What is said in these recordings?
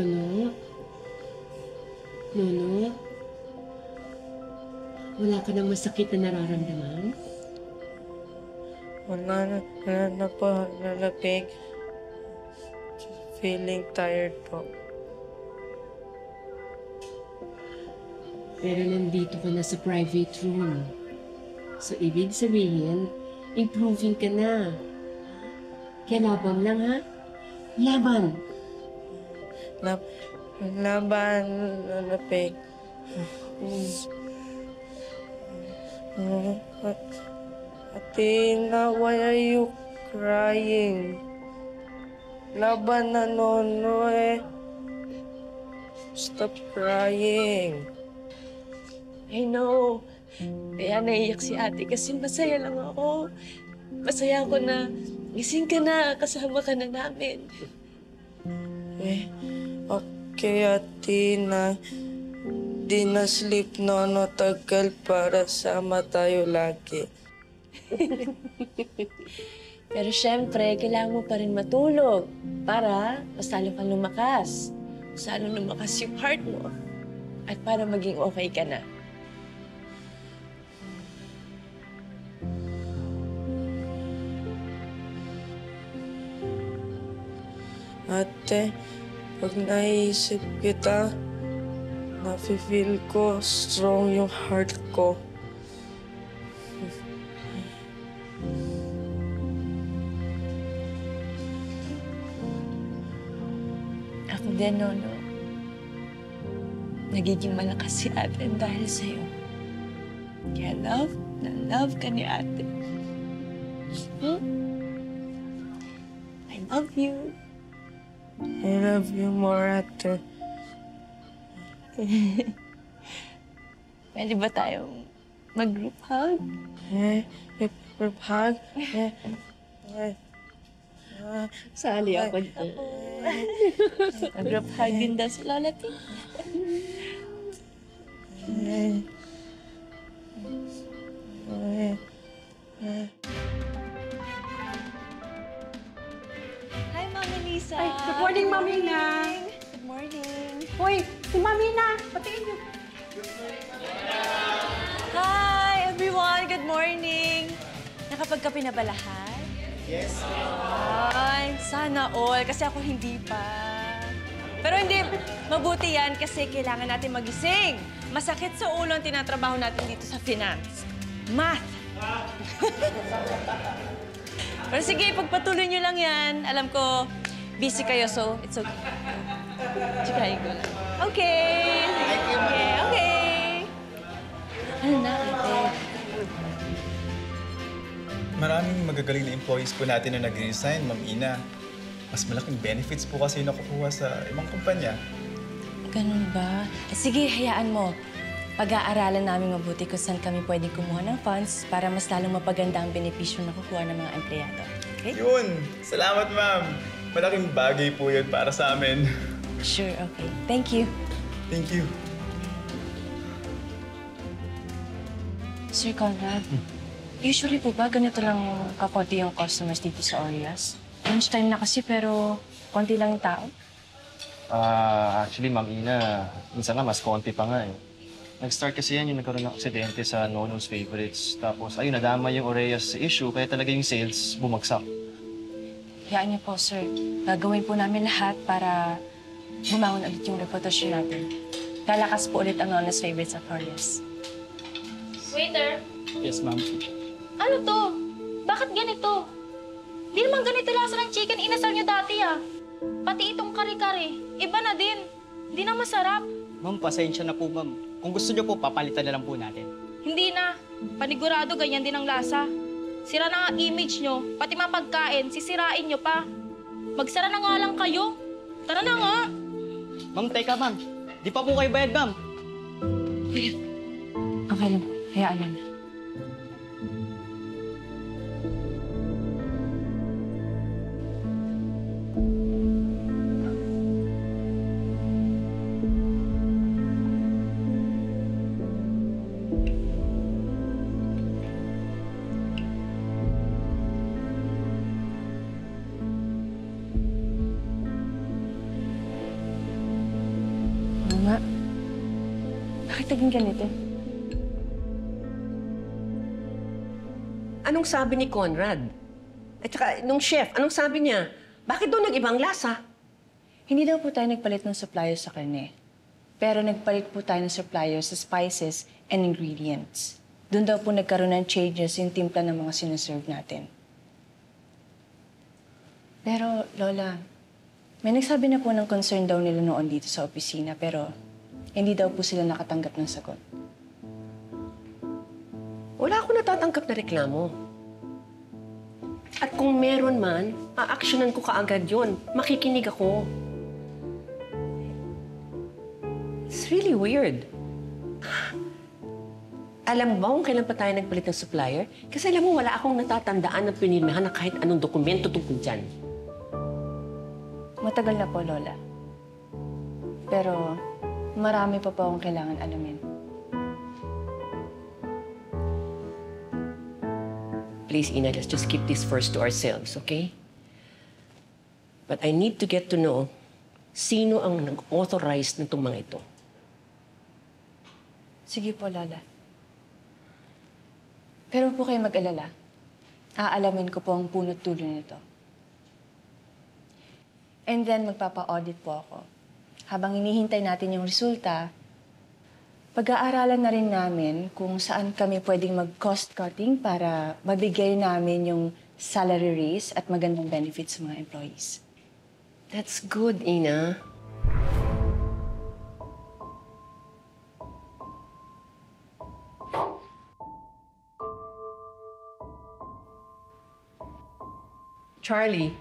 Nono? Nono? Wala ka nang masakit na nararamdaman? Wala na po, lalapig. Feeling tired po. Pero nandito ka na sa private room. So, ibig sabihin, improving ka na. Kaya laban lang, ha? Laban! Laban, lalapig. Athena, why are you crying? Laban na, Nono eh. Stop crying. I know. Kaya naiyak si ate kasi masaya lang ako. Masaya ako na gising ka na, kasama ka na namin. Okay, Athena. Di na sleep, Nono. Tagal para sama tayo lagi. Pero syempre, kailangan mo pa rin matulog para mas lalo kang lumakas. Mas lalo lumakas yung heart mo. At para maging okay ka na. Ate, pag naisip kita, nafe-feel ko strong yung heart ko. Ako din, Nono. Nagiging malakas si ate dahil sa'yo. Kaya love ka ni ate. Hmm? I love you. I love you more, ate. Pwede ba tayong mag-group hug? Group hug? Sali ako dito. Mag-group hug din daw si Lola T. Hi, Mami Lisa. Ay, good morning, Mami Na. Good morning. Hoy, si Mami Na. Patiin niyo. Hi, everyone. Good morning. Nakapagkape na ba lahat? Yes. Ay, sana all. Kasi ako hindi pa. Pero hindi, mabuti yan kasi kailangan natin magising. Masakit sa ulo ang tinatrabaho natin dito sa finance. Math. Pero sige, pagpatuloy nyo lang yan. Alam ko, busy kayo, so it's okay. Tsikahin ko lang. Okay. Okay. Ano na, ate? Maraming magagaling na employees po natin na nag-resign, Ma'am Ina. Mas malaking benefits po kasi yung nakukuha sa ibang kumpanya. Ganun ba? Sige, hayaan mo. Pag-aaralan namin mabuti kung saan kami pwedeng kumuha ng funds para mas lalong mapaganda ang benepisyo na kukuha ng mga empleyado. Okay? Yun! Salamat, Ma'am! Malaking bagay po yun para sa amin. Sure, okay. Thank you. Thank you. Sir Conrad, usually po ba ganito lang kakonti yung customers dito sa Orias? Lunchtime na kasi pero konti lang yung tao. Actually, Ma'am Ina, minsan nga mas konti pa nga eh. Nag-start kasi yan yung nagkaroon ng aksidente sa Nono's Favorites. Tapos, ayun, nadama yung Oreas sa issue, kaya talaga yung sales bumagsak. Hayaan niyo po, sir. Gagawin po namin lahat para bumangon ulit yung reputasyon natin. Lalakas po ulit ang Nono's Favorites sa Orias. Waiter, Yes, Ma'am. ano to? Bakit ganito? Di naman ganito lasa ng chicken inasal niyo dati ah. Pati itong kare-kare, iba na din. Hindi na masarap. Ma'am, pasensya na po, ma'am. Kung gusto niyo po, papalitan na lang po natin. Hindi na. Panigurado ganyan din ang lasa. Sira na ang image nyo, pati mga pagkain, sisirain nyo pa. Magsara na nga lang kayo. Tara na nga. Ma'am, teka, ma'am. Di pa po kayo bayad, ma'am. Okay lang. Hayaan lang. nga. Bakit naging ganito? Anong sabi ni Conrad? At saka, nung chef, anong sabi niya? Bakit daw nag-ibang lasa? Hindi daw po tayo nagpalit ng supplier sa karne. Pero nagpalit po tayo ng supplier sa spices and ingredients. Doon daw po nagkaroon ng changes yung timpla ng mga sinaserve natin. Pero, Lola, may nagsabi na po ng concern daw nila noon dito sa opisina, pero hindi daw po sila nakatanggap ng sagot. Wala akong natatanggap na reklamo. At kung meron man, aaksyonan ko kaagad yun. Makikinig ako. It's really weird. Alam mo ba kung kailan pa tayo nagpalit ng supplier? Kasi alam mo, wala akong natatandaan na pinirmahan na kahit anong dokumento tungkol dyan. Matagal na po, Lola. Pero marami pa po akong kailangan alamin. Please, Ina, let's just keep this first to ourselves, okay? But I need to get to know sino ang nag-authorize nitong mga ito. Sige po, Lola. Pero po kayo mag-alala. Aalamin ko po ang punot dulo nito. And then magpapa-audit po ako. Habang hinihintay natin yung resulta, pag-aaralan na rin namin kung saan kami pwedeng mag-cost cutting para mabigay namin yung salary raise at magandang benefits sa mga employees. That's good, Ina. Charlie.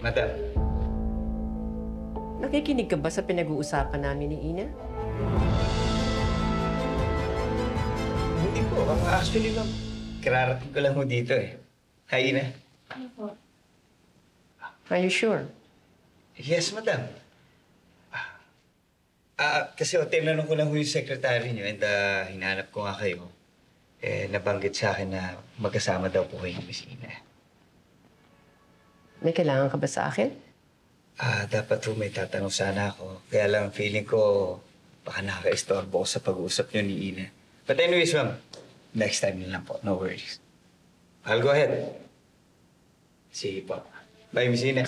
Madam. Nakikinig ka ba sa pinag-uusapan namin ni Ina? Hindi po. Actually, ma'am, kararating ko lang mo dito eh. Hi, Ina. Are you sure? Yes, madam. Kasi tinanong ko lang yung secretary niyo and hinahanap ko nga kayo. Nabanggit sa akin na magkasama daw po kayo ni Miss Ina. May kailangan ka ba sa akin? Dapat po may tatanong sana ako. Kaya lang feeling ko baka nakaka-istorbo ko sa pag-uusap niyo ni Ina. But anyways, ma'am, next time na lang po. No worries. I'll go ahead. Sige po. Bye, Miss Ina.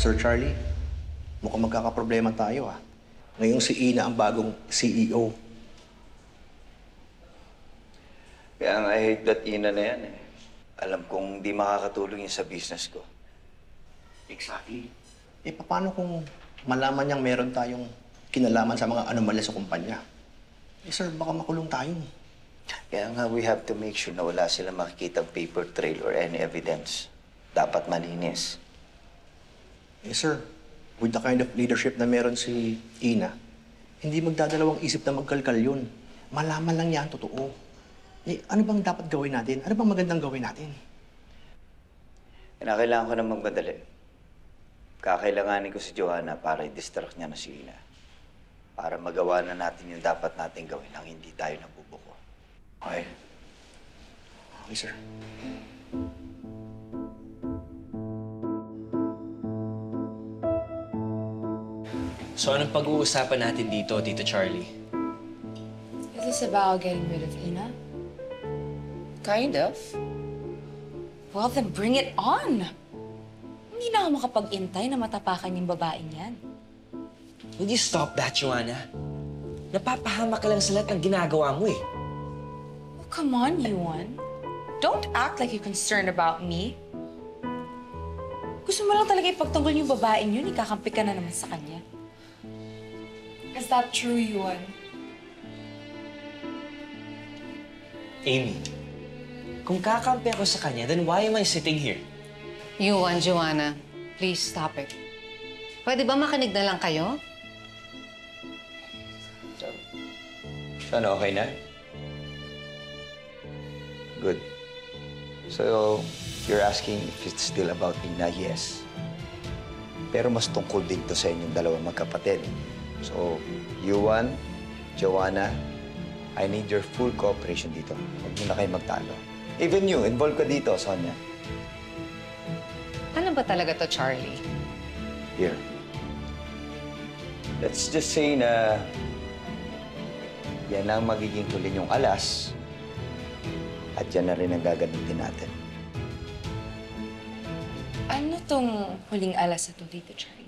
Sir Charlie, mukhang magkakaproblema tayo Ngayong si Ina ang bagong CEO. Kaya nga, I hate that Ina na yan eh. Alam kong di makakatulong yun sa business ko. Exactly. Paano kung malaman niyang meron tayong kinalaman sa mga anomalya sa kumpanya? Sir, baka makulong tayo. Kaya nga, we have to make sure na wala silang makikitang paper trail or any evidence. Dapat malinis. Sir, with the kind of leadership na meron si Ina, hindi magdadalawang isip na magkalkal yun. Malaman lang niya ang totoo. Ano bang dapat gawin natin? Ano bang magandang gawin natin? Kailangan ko na magmadali. Kakailanganin ko si Joanna para i-distract niya na si Ina. Para magawa na natin yung dapat natin gawin nang hindi tayo nabubuko. Okay? Okay, sir. So anong pag-uusapan natin dito, Tito Charlie? Is this about getting rid of Ina? Kind of. Well, then bring it on. Hindi na ako makapag-intay na matapakan yung babaeng yan. Will you stop that, Joanna? Napapahamak ka lang sa lahat ng ginagawa mo eh. Oh, come on, Yuan. Don't act like you're concerned about me. Gusto mo lang talaga ipagtanggol yung babaeng yun, ikakampi ka na naman sa kanya. Is that true, Yuan? Amy, kung kakampi ako sa kanya, then why am I sitting here? Yuan, Joanna, please stop it. Pwede ba makinig na lang kayo? So, okay na? Good. So, you're asking if it's still about Ina? Yes. Pero mas tungkol din to sa inyong dalawang magkapatid. So, Yuan, Joanna, I need your full cooperation dito. Huwag mo na kayo magtalo. Even you, involved ka dito, Sonia. Ano ba talaga to, Charlie? Here. Let's just say na yan ang magiging huli niyong alas at yan na rin ang gagamitin natin. Ano tong huling alas na to, Tito Charlie?